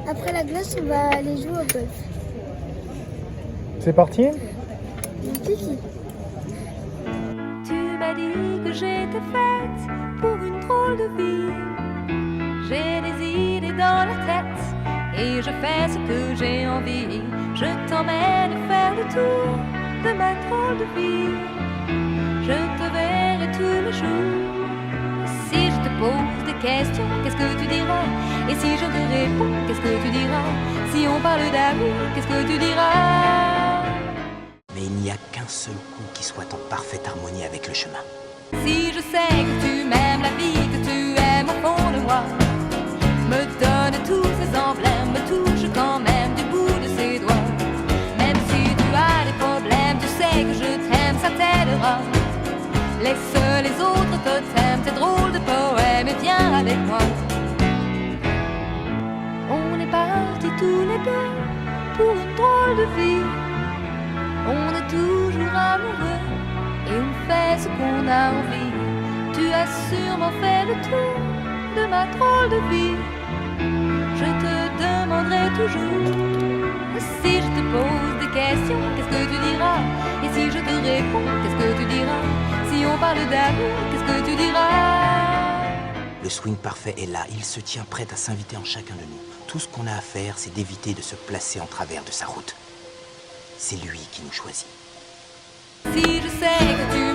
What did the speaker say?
Après la glace, on va aller jouer au golf. C'est parti? Kiki. Tu m'as dit que j'étais faite pour une drôle de vie. J'ai des idées dans la tête et je fais ce que j'ai envie. Je t'emmène faire le tour de ma drôle de vie. Je te verrai tous les jours. Si je te pose des questions, qu'est-ce que tu diras? Et si je te réponds, qu'est-ce que tu diras? Si on parle d'amour, qu'est-ce que tu diras? Mais il n'y a qu'un seul coup qui soit en parfaite harmonie avec le chemin. Si je sais que tu m'aimes la vie, que tu aimes au fond de moi, me donne tous ces emblèmes, me touche quand même du bout de ses doigts. Même si tu as des problèmes, tu sais que je t'aime, ça t'aidera. Laisse les autres totems, tes drôles de poèmes, et viens avec moi. On est partis tous les deux pour une drôle de vie. On est toujours amoureux et on fait ce qu'on a envie. Tu as sûrement fait le tour de ma drôle de vie. Je te demanderai toujours. Si je te pose des questions, qu'est-ce que tu diras? Et si je te réponds, qu'est-ce que tu diras? Si on parle d'amour, qu'est-ce que tu diras? Le swing parfait est là, il se tient prêt à s'inviter en chacun de nous. Tout ce qu'on a à faire, c'est d'éviter de se placer en travers de sa route. C'est lui qui nous choisit. Si je sais que tu